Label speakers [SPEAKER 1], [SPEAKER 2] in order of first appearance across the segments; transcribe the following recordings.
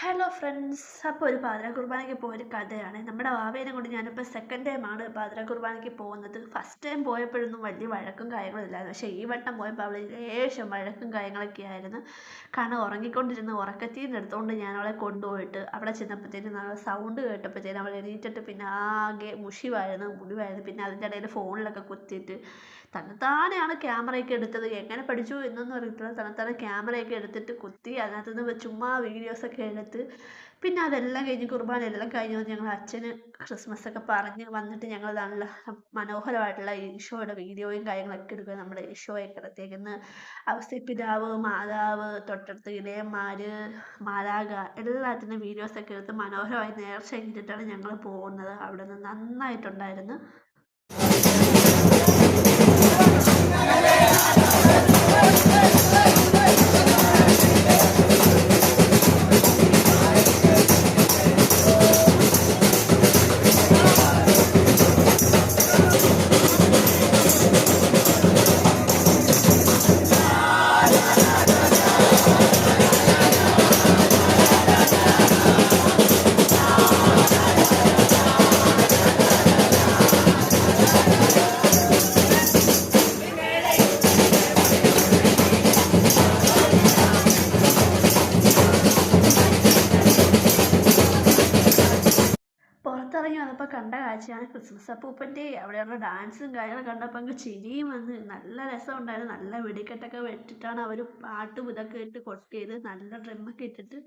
[SPEAKER 1] Hello friends. അപ്പോൾ ഒരു പാതിര കുർബാനയ്ക്ക് പോയൊരു കഥയാണ്. നമ്മുടെ വാവേനെ കൊണ്ട് ഞാനിപ്പോൾ സെക്കൻഡ് ടൈമാണ് പാതിര കുർബാനയ്ക്ക് പോകുന്നത്. ഫസ്റ്റ് ടൈം പോയപ്പോഴൊന്നും വലിയ വഴക്കും കാര്യങ്ങളും ഇല്ലായിരുന്നു. പക്ഷേ ഈ വട്ടം പോയപ്പോൾ അവൾ ലേശം വഴക്കും കാര്യങ്ങളൊക്കെ ആയിരുന്നു. കാരണം ഉറങ്ങിക്കൊണ്ടിരുന്ന ഉറക്കത്തിൽ നിന്ന് എടുത്തുകൊണ്ട് ഞാൻ അവളെ കൊണ്ടുപോയിട്ട് അവിടെ ചെന്നപ്പോഴത്തേനും നല്ല സൗണ്ട് കേട്ടപ്പോഴത്തേനും അവൾ എണീറ്റിട്ട് പിന്നെ ആകെ മുടിവായിരുന്നു. പിന്നെ അതിൻ്റെ ഇടയിൽ ഫോണിലൊക്കെ കുത്തിയിട്ട് തന്നെത്താനെയാണ് ക്യാമറയൊക്കെ എടുത്തത്. എങ്ങനെ പഠിച്ചു എന്നൊന്നും അറിയത്തില്ല. തന്നെത്താനെ ക്യാമറയൊക്കെ എടുത്തിട്ട് കുത്തി അതിനകത്തുനിന്ന് ചുമ്മാ വീഡിയോസൊക്കെ എടുത്ത് പിന്നെ അതെല്ലാം കഴിഞ്ഞ് കുർബാന എല്ലാം കഴിഞ്ഞ് വന്ന് ഞങ്ങൾ അച്ഛന് ക്രിസ്മസ് ഒക്കെ പറഞ്ഞ് വന്നിട്ട് ഞങ്ങൾ നല്ല മനോഹരമായിട്ടുള്ള ഈശോയുടെ വീഡിയോയും കാര്യങ്ങളൊക്കെ എടുക്കുക. നമ്മുടെ ഈശോയൊക്കെ എടുത്തേക്കുന്ന ഔസേപ്പിതാവ്, മാതാവ്, തൊട്ടടുത്ത് ഇടയന്മാര്, മാലാഖ എല്ലാത്തിനും വീഡിയോസൊക്കെ എടുത്ത് മനോഹരമായി നേർച്ച കഴിഞ്ഞിട്ടാണ് ഞങ്ങൾ പോകുന്നത്. അവിടെ നിന്ന് നന്നായിട്ടുണ്ടായിരുന്നു. പുറത്തിറങ്ങി വന്നപ്പോൾ കണ്ട കാഴ്ചയാണ് ക്രിസ്മസ് അപ്പൂപ്പൻ്റെ അവിടെയുള്ള ഡാൻസും കാര്യങ്ങളും കണ്ടപ്പോൾ അങ്ങ് ചിരിയും വന്ന് നല്ല രസമുണ്ടായിരുന്നു. നല്ല വെടിക്കെട്ടൊക്കെ വെച്ചിട്ടാണ് അവർ പാട്ടും ഇതൊക്കെ ഇട്ട് കൊട്ടിയത്. നല്ല ഡ്രമ്മൊക്കെ ഇട്ടിട്ട്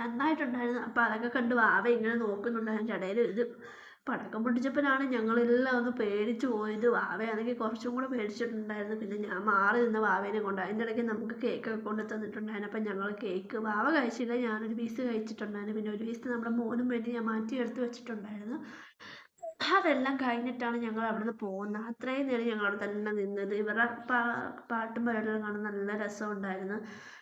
[SPEAKER 1] നന്നായിട്ടുണ്ടായിരുന്നു. അപ്പോൾ അതൊക്കെ കണ്ട് വാവ ഇങ്ങനെ നോക്കുന്നുണ്ടായിരുന്നു. ഇടയിൽ ഇത് പടക്കം പൊട്ടിച്ചപ്പോഴാണ് ഞങ്ങളെല്ലാം ഒന്ന് പേടിച്ചു പോയത്. വാവയാണെങ്കിൽ കുറച്ചും കൂടെ പേടിച്ചിട്ടുണ്ടായിരുന്നു. പിന്നെ ഞാൻ മാറി നിന്ന് വാവേനെ കൊണ്ട് അതിൻ്റെ ഇടയ്ക്ക് നമുക്ക് കേക്കൊക്കെ കൊണ്ട് തന്നിട്ടുണ്ടായിരുന്നു. അപ്പം ഞങ്ങൾ കേക്ക് വാവ കഴിച്ചില്ല, ഞാനൊരു പീസ് കഴിച്ചിട്ടുണ്ടായിരുന്നു. പിന്നെ ഒരു പീസ് നമ്മുടെ മോനും വേണ്ടി ഞാൻ മാറ്റി എടുത്ത് വെച്ചിട്ടുണ്ടായിരുന്നു. അതെല്ലാം കഴിഞ്ഞിട്ടാണ് ഞങ്ങൾ അവിടുന്ന് പോകുന്നത്. അത്രയും നേരം ഞങ്ങൾ അവിടെ തന്നെ നിന്നത്. ഇവരുടെ പാട്ടും പരിപാടികളും കാണാൻ നല്ല രസമുണ്ടായിരുന്നു.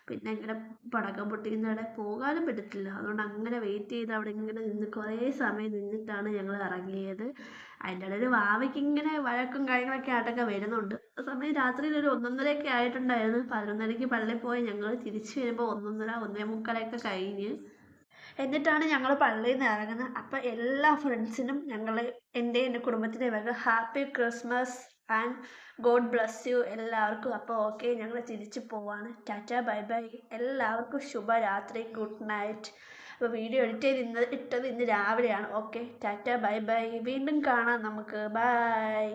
[SPEAKER 1] പിന്നെ ഇങ്ങനെ പടക്കം പൊട്ടിക്കുന്നിടെ പോകാനും പറ്റത്തില്ല. അതുകൊണ്ട് അങ്ങനെ വെയിറ്റ് ചെയ്ത് അവിടെ ഇങ്ങനെ നിന്ന് കുറേ സമയം നിന്നിട്ടാണ് ഞങ്ങൾ ഇറങ്ങിയത്. അതിൻ്റെ ഇടയിൽ വാവയ്ക്ക് ഇങ്ങനെ വഴക്കും കാര്യങ്ങളൊക്കെ ആയിട്ടൊക്കെ വരുന്നുണ്ട്. ആ സമയം രാത്രിയിൽ ഒരു 11:30 ആയിട്ടുണ്ടായിരുന്നു. 11:30 പള്ളിയിൽ പോയി ഞങ്ങൾ തിരിച്ചു വരുമ്പോൾ 11:30, 1:45 കഴിഞ്ഞ്. എന്നിട്ടാണ് ഞങ്ങൾ പള്ളിയിൽ നിന്ന് ഇറങ്ങുന്നത്. അപ്പം എല്ലാ ഫ്രണ്ട്സിനും എൻ്റെ കുടുംബത്തിൻ്റെ വക happy Christmas and God bless you എല്ലാവർക്കും. അപ്പോൾ ഓക്കെ, ഞങ്ങൾ തിരിച്ചു പോവാണ്. Tata bye bye. എല്ലാവർക്കും ശുഭരാത്രി, ഗുഡ് നൈറ്റ്. അപ്പോൾ വീഡിയോ എഡിറ്റ് ചെയ്ത് ഇട്ടത് ഇന്ന് രാവിലെയാണ്. Okay, Tata bye bye. വീണ്ടും കാണാം നമുക്ക്. ബൈ.